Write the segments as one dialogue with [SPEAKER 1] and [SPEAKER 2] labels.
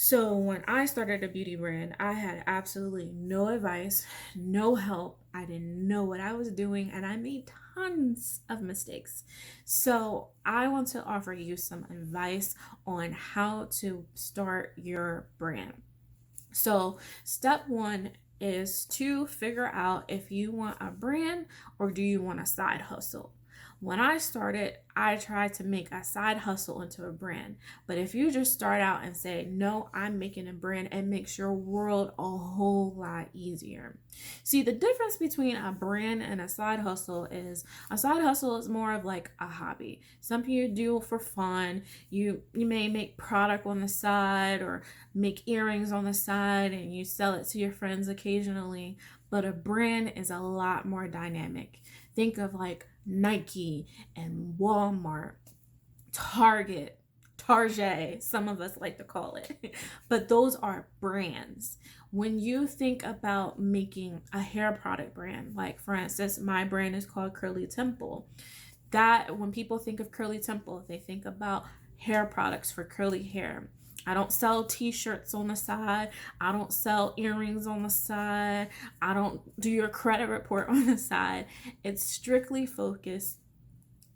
[SPEAKER 1] So when I started a beauty brand, I had absolutely no advice, no help. I didn't know what I was doing, and I made tons of mistakes. So I want to offer you some advice on how to start your brand. So, step one is to figure out if you want a brand or do you want a side hustle. When I started, I tried to make a side hustle into a brand. But if you just start out and say, no, I'm making a brand, it makes your world a whole lot easier. See, the difference between a brand and a side hustle is a side hustle is more of like a hobby, something you do for fun. You may make product on the side or make earrings on the side and you sell it to your friends occasionally. But a brand is a lot more dynamic. Think of like Nike and Walmart, Target, Target, some of us like to call it. But those are brands. When you think about making a hair product brand, like for instance, my brand is called Curly Temple. That when people think of Curly Temple, they think about hair products for curly hair. I don't sell t-shirts on the side. I don't sell earrings on the side. I don't do your credit report on the side. It's strictly focused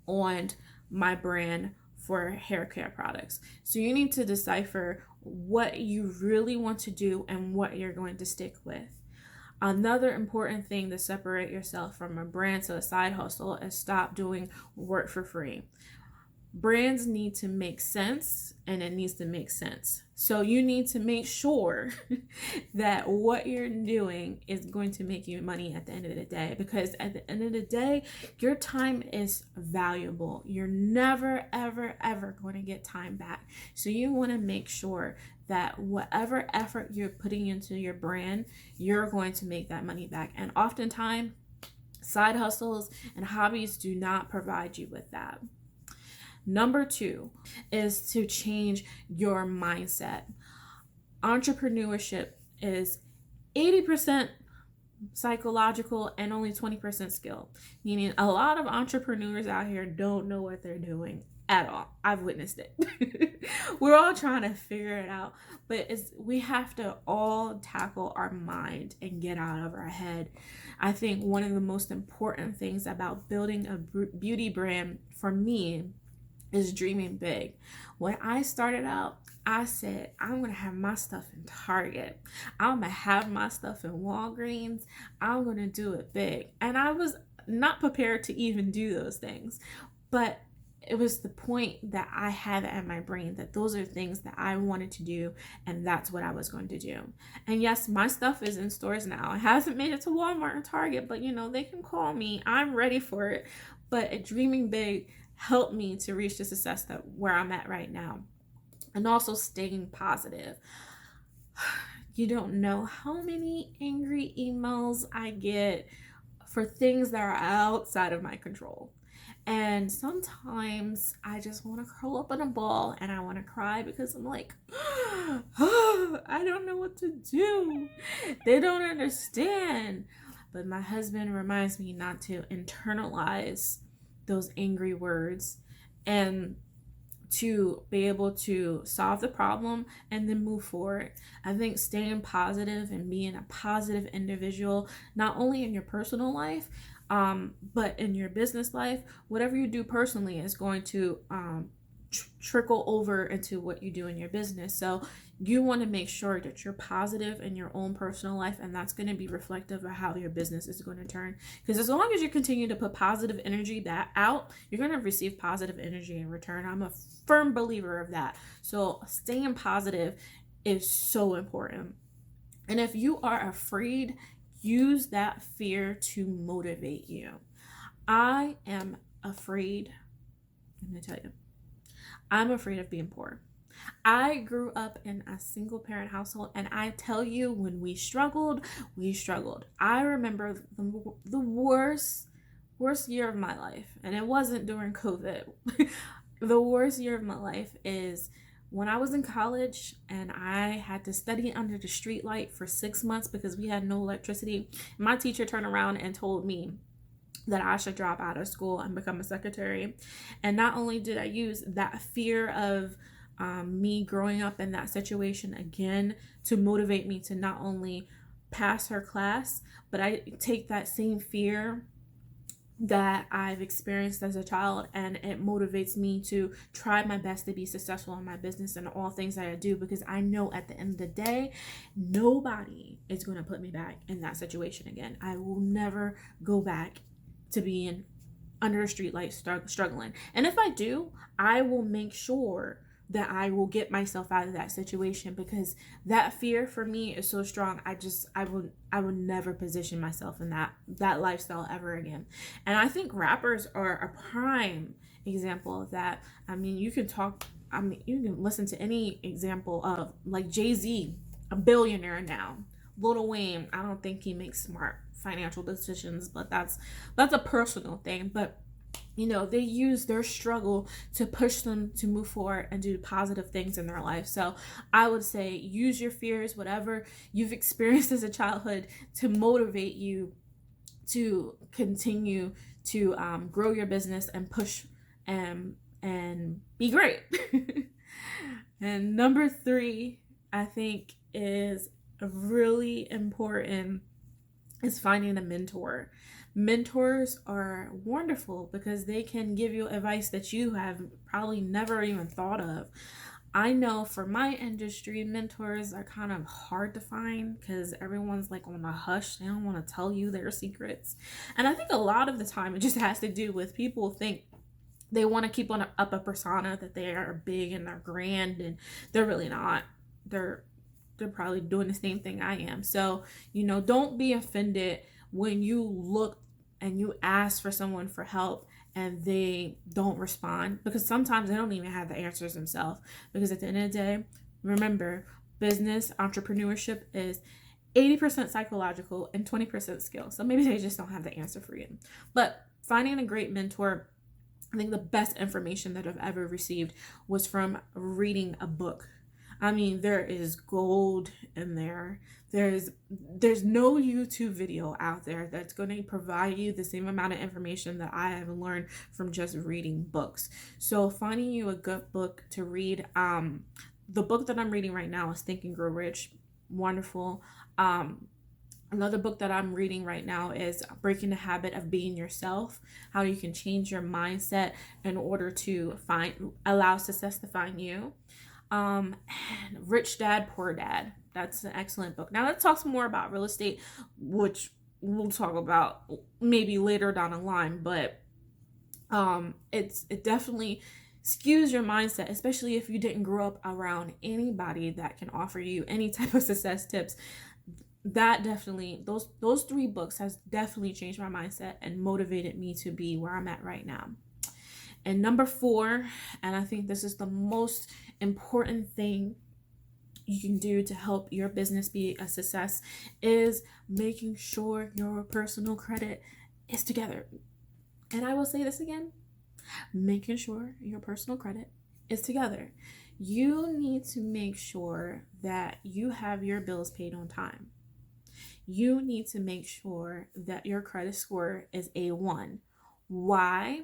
[SPEAKER 1] on my brand for hair care products. So you need to decipher what you really want to do and what you're going to stick with. Another important thing to separate yourself from a brand to a side hustle is stop doing work for free. Brands need to make sense and it needs to make sense. So you need to make sure that what you're doing is going to make you money at the end of the day, because at the end of the day, your time is valuable. You're never, ever, ever going to get time back. So you want to make sure that whatever effort you're putting into your brand, you're going to make that money back. And oftentimes, side hustles and hobbies do not provide you with that. Number two is to change your mindset. Entrepreneurship is 80% psychological and only 20% skill, meaning a lot of entrepreneurs out here don't know what they're doing at all. I've witnessed it. We're all trying to figure it out, but we have to all tackle our mind and get out of our head. I think one of the most important things about building a beauty brand for me is dreaming big. When I started out, I said, I'm going to have my stuff in Target. I'm going to have my stuff in Walgreens. I'm going to do it big. And I was not prepared to even do those things. But it was the point that I had in my brain that those are things that I wanted to do, and that's what I was going to do. And yes, my stuff is in stores now. It hasn't made it to Walmart and Target, but they can call me. I'm ready for it. But dreaming big helped me to reach the success that where I'm at right now. And also staying positive. You don't know how many angry emails I get for things that are outside of my control. And sometimes I just want to curl up in a ball and I want to cry because I'm like, oh, I don't know what to do. They don't understand. But my husband reminds me not to internalize those angry words and to be able to solve the problem and then move forward. I think staying positive and being a positive individual, not only in your personal life, but in your business life, whatever you do personally is going to trickle over into what you do in your business. So you want to make sure that you're positive in your own personal life, and that's going to be reflective of how your business is going to turn. Because as long as you continue to put positive energy that out, you're going to receive positive energy in return. I'm a firm believer of that. So staying positive is so important. And if you are afraid, use that fear to motivate you. I am afraid. I'm going to tell you. I'm afraid of being poor. I grew up in a single parent household, and I tell you, when we struggled, we struggled. I remember the worst year of my life, and it wasn't during COVID. The worst year of my life is when I was in college and I had to study under the street light for 6 months because we had no electricity. My teacher turned around and told me that I should drop out of school and become a secretary. And not only did I use that fear of Me growing up in that situation again to motivate me to not only pass her class, but I take that same fear that I've experienced as a child, and it motivates me to try my best to be successful in my business and all things that I do, because I know at the end of the day, nobody is going to put me back in that situation again. I will never go back to being under a street light struggling. And if I do, I will make sure that I will get myself out of that situation, because that fear for me is so strong. I would never position myself in that lifestyle ever again. And I think rappers are a prime example of that. I mean, you can listen to any example of like Jay-Z, a billionaire now. Lil Wayne, I don't think he makes smart financial decisions, but that's a personal thing. But they use their struggle to push them to move forward and do positive things in their life. So I would say use your fears, whatever you've experienced as a childhood, to motivate you to continue to grow your business and push and be great. And number 3, I think is really important, is finding a mentor. Mentors are wonderful because they can give you advice that you have probably never even thought of. I know for my industry, mentors are kind of hard to find because everyone's like on a hush. They don't want to tell you their secrets. And I think a lot of the time it just has to do with people think they want to keep up a persona that they are big and they're grand, and they're really not. They're probably doing the same thing I am. So, don't be offended when you look and you ask for someone for help and they don't respond, because sometimes they don't even have the answers themselves. Because at the end of the day, remember, business entrepreneurship is 80% psychological and 20% skill. So maybe they just don't have the answer for you. But finding a great mentor, I think the best information that I've ever received was from reading a book. I mean, there is gold in there. There's no YouTube video out there that's going to provide you the same amount of information that I have learned from just reading books. So finding you a good book to read. The book that I'm reading right now is Think and Grow Rich. Wonderful. Another book that I'm reading right now is Breaking the Habit of Being Yourself, how you can change your mindset in order to allow success to find you. And Rich Dad, Poor Dad. That's an excellent book. Now let's talk some more about real estate, which we'll talk about maybe later down the line, but it definitely skews your mindset, especially if you didn't grow up around anybody that can offer you any type of success tips. That definitely, those 3 books has definitely changed my mindset and motivated me to be where I'm at right now. And number 4, and I think this is the most important thing you can do to help your business be a success, is making sure your personal credit is together. And I will say this again, making sure your personal credit is together. You need to make sure that you have your bills paid on time. You need to make sure that your credit score is A1. Why?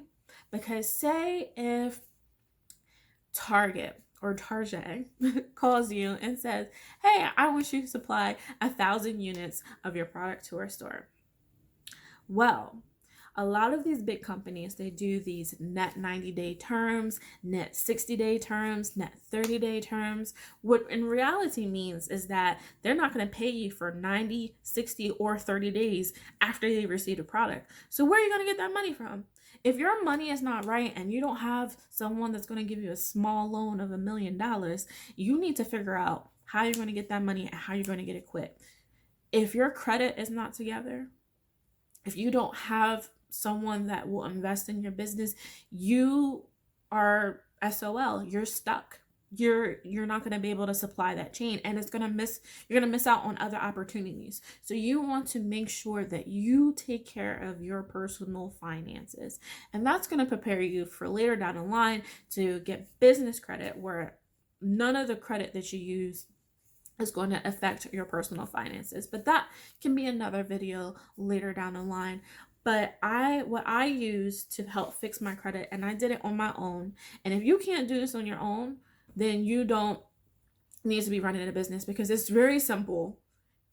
[SPEAKER 1] Because say if Target or Target calls you and says, hey, I want you to supply 1,000 units of your product to our store. Well, a lot of these big companies, they do these net 90-day terms, net 60-day terms, net 30-day terms. What in reality means is that they're not going to pay you for 90, 60, or 30 days after they receive a product. So where are you going to get that money from? If your money is not right and you don't have someone that's going to give you a small loan of $1 million, you need to figure out how you're going to get that money and how you're going to get it quick. If your credit is not together, if you don't have someone that will invest in your business, you are SOL. You're stuck. You're not going to be able to supply that chain, and you're going to miss out on other opportunities. So you want to make sure that you take care of your personal finances, and that's going to prepare you for later down the line to get business credit, where none of the credit that you use is going to affect your personal finances. But that can be another video later down the line. But what I use to help fix my credit, and I did it on my own, and if you can't do this on your own, then you don't need to be running a business, because it's very simple.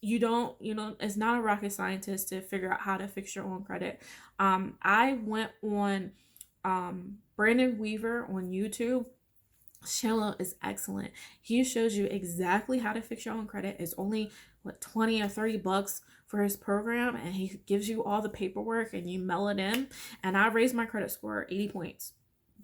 [SPEAKER 1] You don't, it's not a rocket scientist to figure out how to fix your own credit. I went on Brandon Weaver on YouTube. Channel is excellent. He shows you exactly how to fix your own credit. It's only what, 20 or 30 bucks for his program, and he gives you all the paperwork and you mail it in. And I raised my credit score 80 points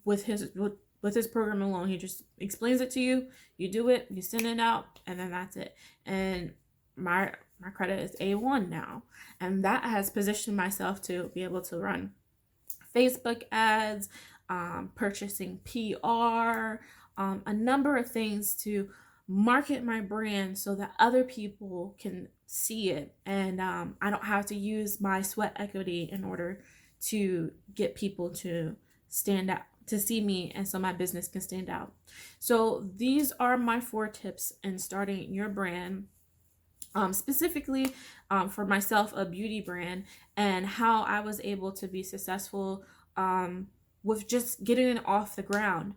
[SPEAKER 1] with his program alone. He just explains it to you, you do it, you send it out, and then that's it. And my credit is A1 now, and that has positioned myself to be able to run Facebook ads, purchasing PR, a number of things to market my brand so that other people can see it. And I don't have to use my sweat equity in order to get people to stand out, to see me, and so my business can stand out. So these are my 4 tips in starting your brand. Specifically for myself, a beauty brand, and how I was able to be successful with just getting it off the ground.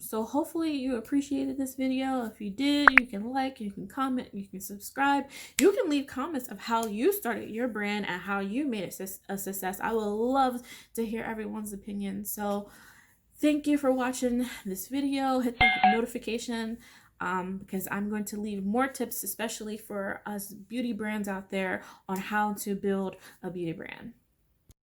[SPEAKER 1] So hopefully you appreciated this video. If you did, you can like, you can comment, you can subscribe. You can leave comments of how you started your brand and how you made it a success. I would love to hear everyone's opinion. So thank you for watching this video. Hit the notification because I'm going to leave more tips, especially for us beauty brands out there, on how to build a beauty brand.